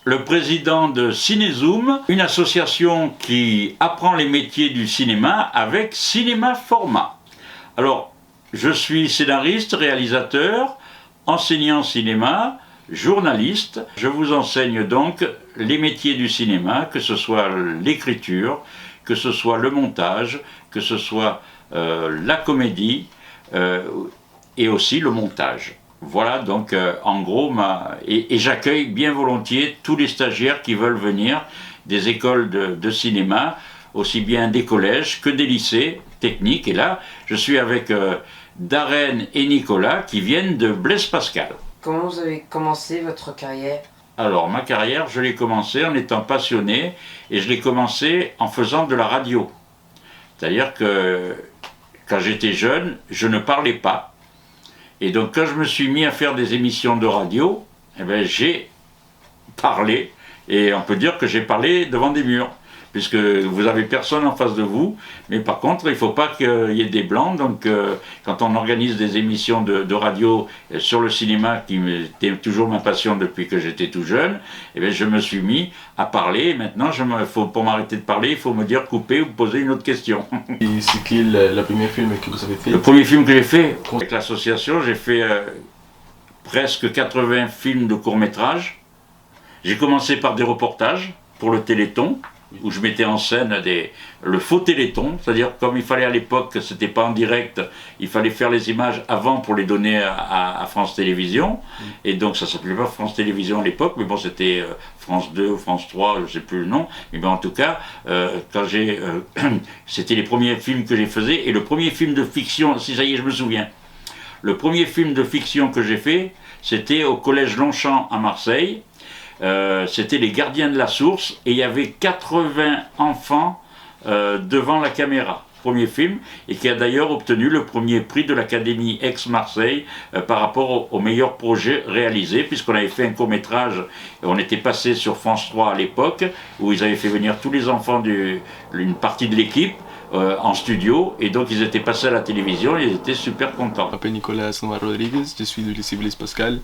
le président de Cinézoom, une association qui apprend les métiers du cinéma avec Cinéma Format. Alors, je suis scénariste, réalisateur, enseignant cinéma, journaliste. Je vous enseigne donc les métiers du cinéma, que ce soit l'écriture, que ce soit le montage, que ce soit la comédie et aussi le montage. Voilà donc en gros, et j'accueille bien volontiers tous les stagiaires qui veulent venir des écoles de cinéma, aussi bien des collèges que des lycées techniques. Et là, je suis avec Darren et Nicolas qui viennent de Blaise Pascal. Comment vous avez commencé votre carrière? Alors, ma carrière, je l'ai commencée en étant passionné et je l'ai commencé en faisant de la radio. C'est-à-dire que quand j'étais jeune, je ne parlais pas. Et donc, quand je me suis mis à faire des émissions de radio, eh bien, j'ai parlé. Et on peut dire que j'ai parlé devant des murs, puisque vous n'avez personne en face de vous, mais par contre, il ne faut pas qu'il y ait des blancs. Donc, quand on organise des émissions de radio sur le cinéma, qui était toujours ma passion depuis que j'étais tout jeune, eh bien, je me suis mis à parler. Et maintenant, pour m'arrêter de parler, il faut me dire couper ou poser une autre question. Et c'est quel le premier film que vous avez fait? Le premier film que j'ai fait, avec l'association, j'ai fait presque 80 films de court-métrage. J'ai commencé par des reportages pour le Téléthon, où je mettais en scène le faux Téléthon, c'est-à-dire comme il fallait à l'époque, c'était pas en direct, il fallait faire les images avant pour les donner à France Télévisions, et donc ça s'appelait pas France Télévisions à l'époque, mais bon c'était France 2 ou France 3, je sais plus le nom, mais ben, en tout cas, c'était les premiers films que j'ai faits, et le premier film de fiction, si ça y est je me souviens, le premier film de fiction que j'ai fait, c'était au collège Longchamp à Marseille. C'était les gardiens de la source et il y avait 80 enfants devant la caméra, premier film, et qui a d'ailleurs obtenu le premier prix de l'Académie Aix-Marseille par rapport au meilleur projet réalisé, puisqu'on avait fait un court-métrage, on était passé sur France 3 à l'époque, où ils avaient fait venir tous les enfants d'une partie de l'équipe en studio, et donc ils étaient passés à la télévision et ils étaient super contents. Je m'appelle Nicolas Silva Rodriguez, je suis du lycée Blaise Pascal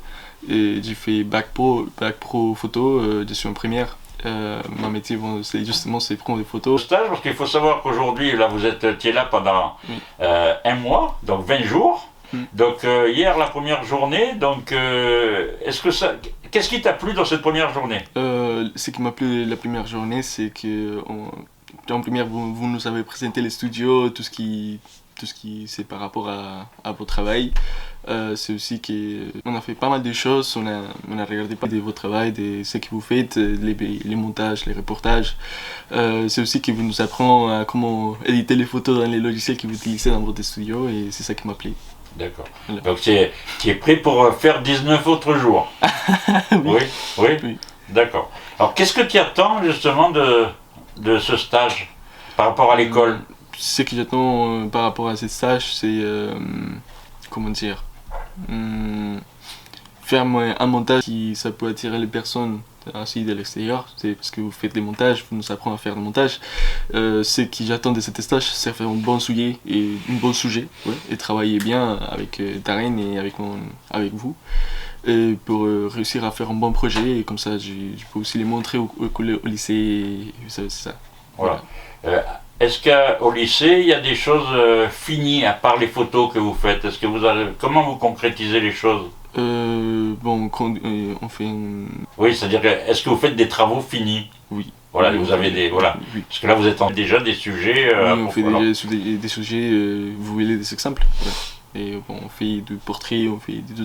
et j'ai fait bac pro photo, je suis en première. Mon métier, c'est prendre des photos. Stage, parce qu'il faut savoir qu'aujourd'hui, là, vous étiez là pendant un mois, donc 20 jours. Donc hier, la première journée, donc qu'est-ce qui t'a plu dans cette première journée? Ce qui m'a plu la première journée, c'est que en première, vous nous avez présenté les studios, tout ce qui c'est par rapport à votre travail. C'est aussi qu'on a fait pas mal de choses, on a regardé pas de votre travail, de ce que vous faites, les montages, les reportages. C'est aussi que vous nous apprenez à comment éditer les photos dans les logiciels que vous utilisez dans votre studio, et c'est ça qui m'a plu. D'accord. Voilà. Donc tu es prêt pour faire 19 autres jours? Oui. Oui. D'accord. Alors qu'est-ce que tu attends justement de ce stage par rapport à l'école? Ce que j'attends par rapport à ce stage, c'est comment dire, faire un montage qui ça peut attirer les personnes ainsi de l'extérieur. C'est parce que vous faites des montages, vous nous apprenez à faire des montages. Ce que j'attends de cet stage, c'est faire un bon sujet et et travailler bien avec Darren et avec vous. Et pour réussir à faire un bon projet, et comme ça je peux aussi les montrer au lycée, c'est ça. Voilà. Est-ce qu'au lycée, il y a des choses finies, à part les photos que vous faites? Comment vous concrétisez les choses? On fait Oui, c'est-à-dire, est-ce que vous faites des travaux finis? Oui. Voilà, vous avez des... Voilà. Oui. Parce que là, vous êtes déjà des sujets... oui, on fait des sujets, vous voulez des exemples? Ouais. Et on fait du portrait, on fait de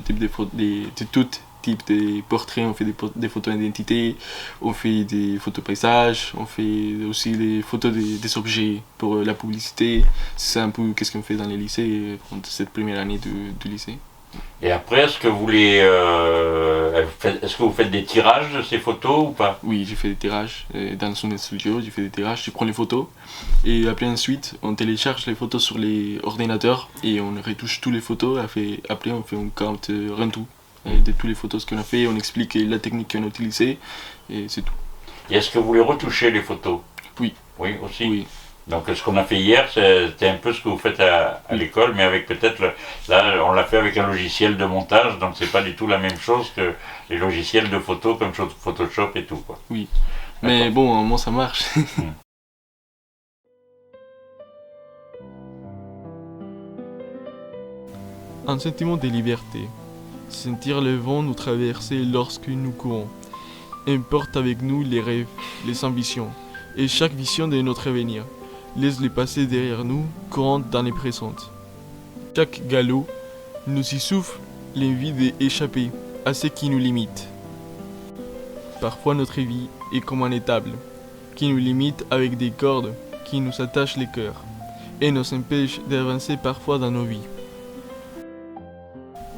tout type de portraits, on fait des photos d'identité, on fait des photos paysages, on fait aussi des photos des objets pour la publicité. C'est un peu qu'est-ce qu'on fait dans les lycées, cette première année du lycée. Et après, est-ce que vous faites des tirages de ces photos ou pas? Oui, j'ai fait des tirages dans son studio, j'ai fait des tirages, je prends les photos et après ensuite on télécharge les photos sur les ordinateurs et on retouche toutes les photos. Après on fait un count rendu de toutes les photos qu'on a fait, on explique la technique qu'on a utilisée et c'est tout. Et est-ce que vous les retouchez les photos? Oui. Oui, aussi? Oui. Donc ce qu'on a fait hier, c'était un peu ce que vous faites à l'école, mais avec peut-être, là on l'a fait avec un logiciel de montage, donc c'est pas du tout la même chose que les logiciels de photo comme Photoshop et tout, quoi. Oui. Mais bon, au moins ça marche. Un sentiment de liberté. Sentir le vent nous traverser lorsque nous courons. Emporte avec nous les rêves, les ambitions, et chaque vision de notre avenir. Laisse-les passer derrière nous, courant dans les présentes. Chaque galop nous y souffle l'envie d'échapper à ce qui nous limite. Parfois notre vie est comme un étable qui nous limite avec des cordes qui nous attachent les cœurs et nous empêchent d'avancer parfois dans nos vies.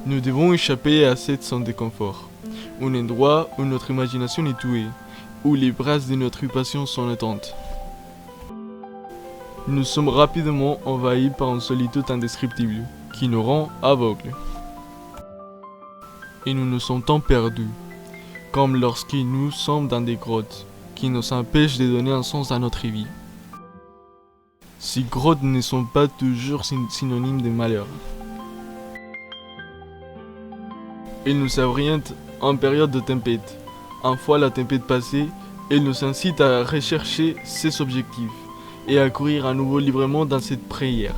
Nous devons échapper à cette zone de confort, un endroit où notre imagination est tuée, où les braises de notre passion sont éteintes. Nous sommes rapidement envahis par une solitude indescriptible qui nous rend aveugles. Et nous nous sentons perdus, comme lorsque nous sommes dans des grottes qui nous empêchent de donner un sens à notre vie. Ces grottes ne sont pas toujours synonymes de malheur. Ils nous orientent en période de tempête. Une fois la tempête passée, ils nous incitent à rechercher ces objectifs et à courir à nouveau librement dans cette prière.